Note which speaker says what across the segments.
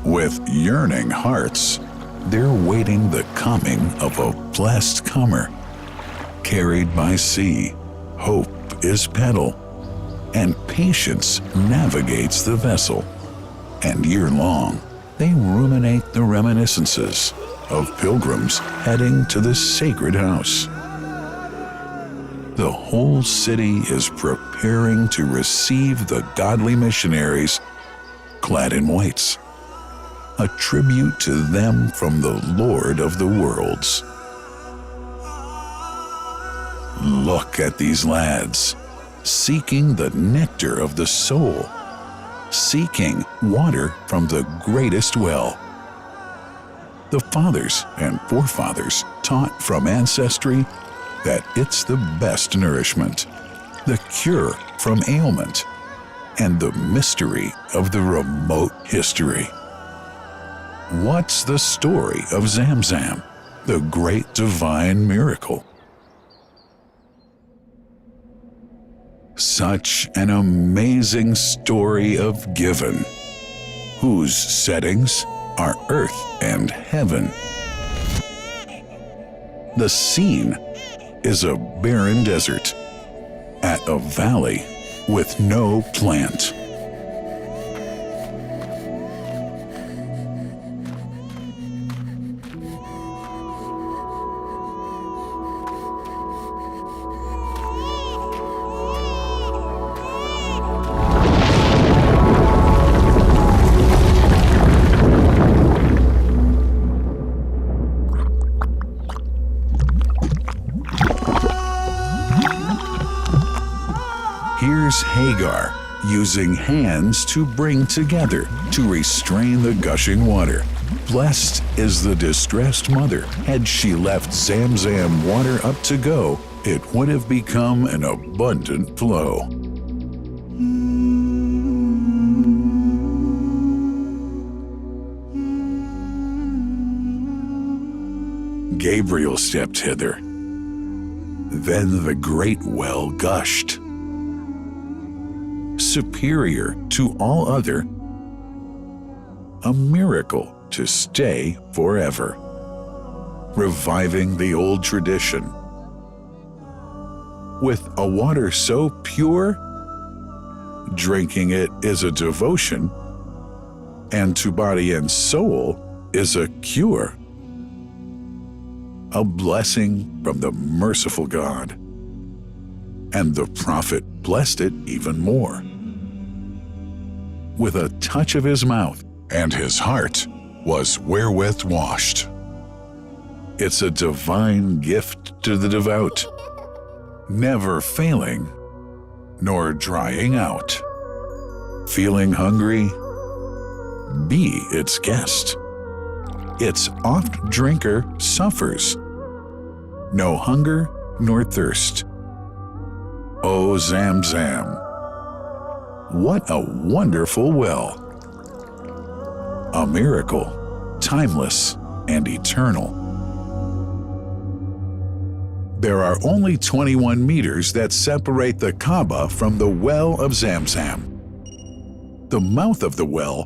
Speaker 1: With yearning hearts, they're waiting the coming of a blessed comer. Carried by sea, hope is paddle, and patience navigates the vessel. And year-long, they ruminate the reminiscences of pilgrims heading to the sacred house. The whole city is preparing to receive the godly missionaries clad in whites, a tribute to them from the Lord of the worlds. Look at these lads, seeking the nectar of the soul, seeking water from the greatest well. The fathers and forefathers taught from ancestry that it's the best nourishment, the cure from ailment, and the mystery of the remote history. What's the story of Zamzam, the great divine miracle? Such an amazing story of giving, whose settings are earth and heaven. The scene is a barren desert at a valley with no plant. Here's Hagar using hands to bring together, to restrain the gushing water. Blessed is the distressed mother. Had she left Zamzam water up to go, it would have become an abundant flow. Gabriel stepped hither. Then the great well gushed. Superior to all other, a miracle to stay forever, reviving the old tradition. With a water so pure, drinking it is a devotion, and to body and soul is a cure, a blessing from the merciful God. And the prophet blessed it even more. With a touch of his mouth, and his heart was wherewith washed. It's a divine gift to the devout, never failing nor drying out. Feeling hungry? Be its guest. Its oft drinker suffers, no hunger nor thirst. O Zamzam, what a wonderful well! A miracle, timeless and eternal. There are only 21 meters that separate the Kaaba from the well of Zamzam. The mouth of the well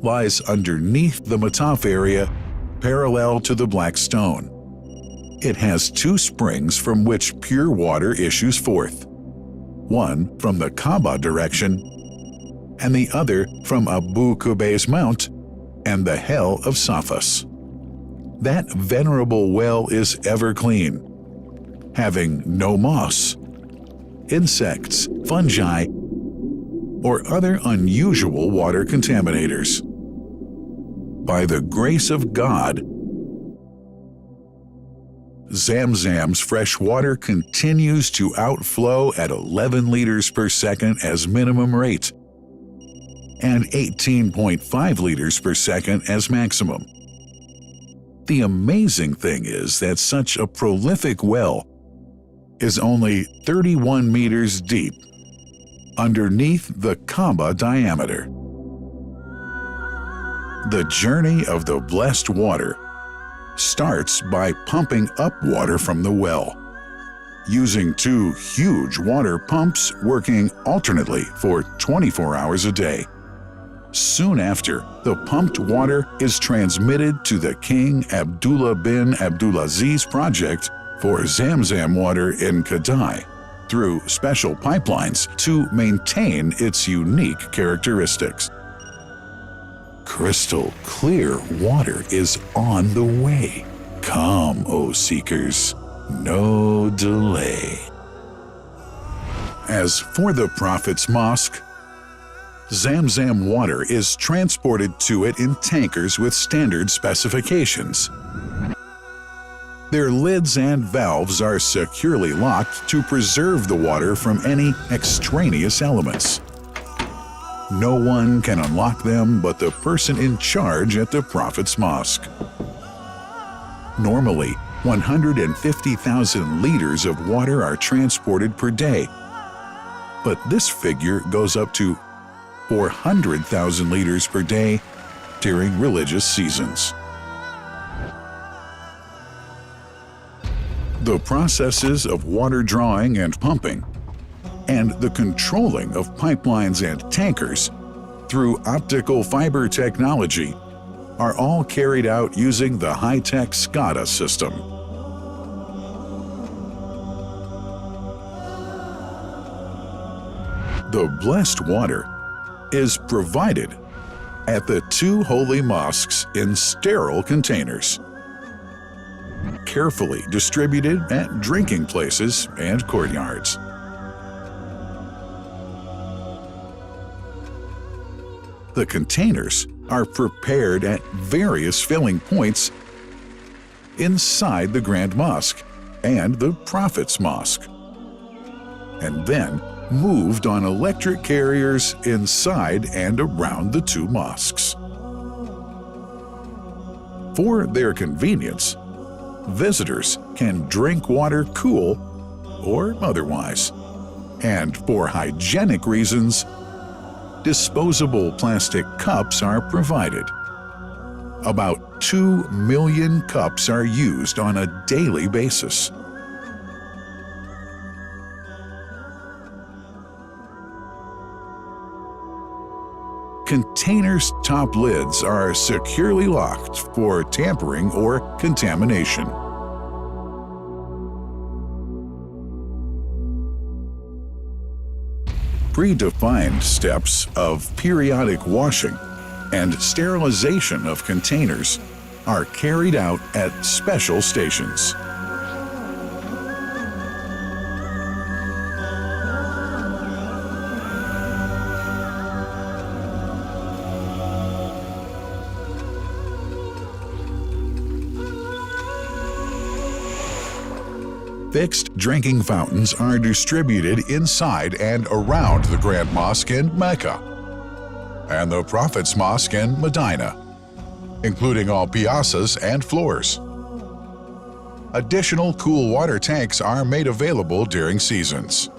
Speaker 1: lies underneath the Mataf area, parallel to the Black Stone. It has two springs from which pure water issues forth. One from the Kaaba direction, and the other from Abu Qubay's Mount and the Hell of Safas. That venerable well is ever clean, having no moss, insects, fungi, or other unusual water contaminators. By the grace of God, Zamzam's fresh water continues to outflow at 11 liters per second as minimum rate and 18.5 liters per second as maximum. The amazing thing is that such a prolific well is only 31 meters deep, underneath the Kaaba diameter. The journey of the blessed water starts by pumping up water from the well, using two huge water pumps working alternately for 24 hours a day. Soon after, the pumped water is transmitted to the King Abdullah bin Abdulaziz project for Zamzam water in Kadai through special pipelines to maintain its unique characteristics. Crystal clear water is on the way. Come, O seekers, no delay. As for the Prophet's Mosque, Zamzam water is transported to it in tankers with standard specifications. Their lids and valves are securely locked to preserve the water from any extraneous elements. No one can unlock them but the person in charge at the Prophet's Mosque. Normally, 150,000 liters of water are transported per day, but this figure goes up to 400,000 liters per day during religious seasons. The processes of water drawing and pumping, and the controlling of pipelines and tankers through optical fiber technology are all carried out using the high-tech SCADA system. The blessed water is provided at the two holy mosques in sterile containers, carefully distributed at drinking places and courtyards. The containers are prepared at various filling points inside the Grand Mosque and the Prophet's Mosque, and then moved on electric carriers inside and around the two mosques. For their convenience, visitors can drink water cool or otherwise, and for hygienic reasons, disposable plastic cups are provided. About 2 million cups are used on a daily basis. Containers' top lids are securely locked for tampering or contamination. Predefined steps of periodic washing and sterilization of containers are carried out at special stations. Fixed drinking fountains are distributed inside and around the Grand Mosque in Mecca and the Prophet's Mosque in Medina, including all piazzas and floors. Additional cool water tanks are made available during seasons.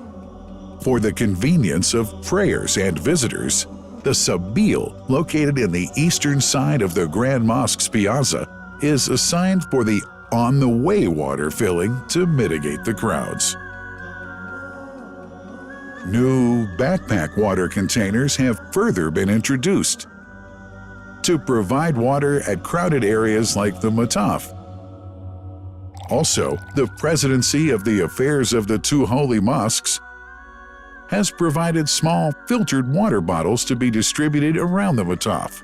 Speaker 1: For the convenience of prayers and visitors, the Sabil, located in the eastern side of the Grand Mosque's piazza, is assigned for the on-the-way water filling to mitigate the crowds. New backpack water containers have further been introduced to provide water at crowded areas like the Mataf. Also, the Presidency of the Affairs of the Two Holy Mosques has provided small filtered water bottles to be distributed around the Mataf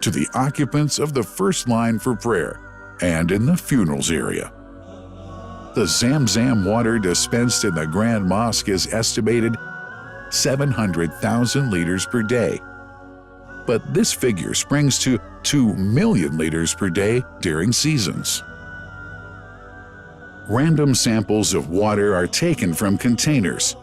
Speaker 1: to the occupants of the first line for prayer and in the funerals area. The Zamzam water dispensed in the Grand Mosque is estimated 700,000 liters per day, but this figure springs to 2 million liters per day during seasons. Random samples of water are taken from containers,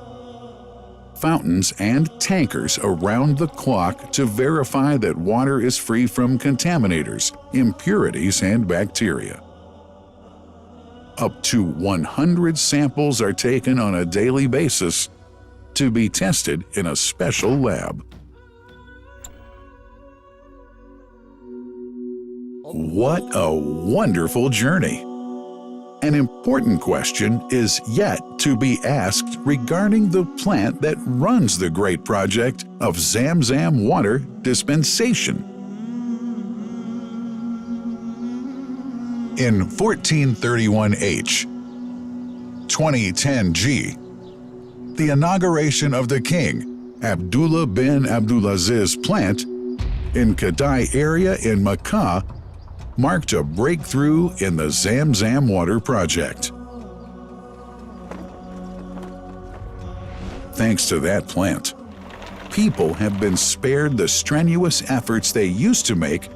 Speaker 1: fountains, and tankers around the clock to verify that water is free from contaminators, impurities, and bacteria. Up to 100 samples are taken on a daily basis to be tested in a special lab. What a wonderful journey! An important question is yet to be asked regarding the plant that runs the great project of Zamzam water dispensation. In 1431H, 2010G, the inauguration of the king, Abdullah bin Abdulaziz's plant in Kadai area in Makkah marked a breakthrough in the Zamzam water project. Thanks to that plant, people have been spared the strenuous efforts they used to make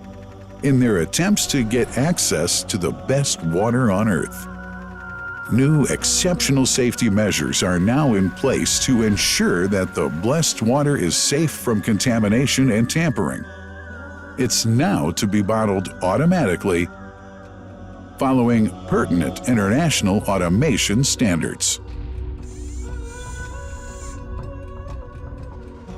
Speaker 1: in their attempts to get access to the best water on earth. New exceptional safety measures are now in place to ensure that the blessed water is safe from contamination and tampering. It's now to be bottled automatically following pertinent international automation standards.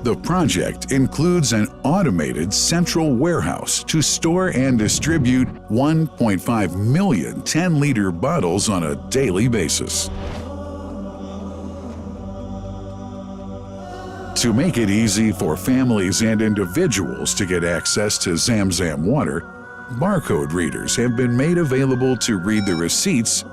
Speaker 1: The project includes an automated central warehouse to store and distribute 1.5 million 10-liter bottles on a daily basis. To make it easy for families and individuals to get access to Zamzam water, barcode readers have been made available to read the receipts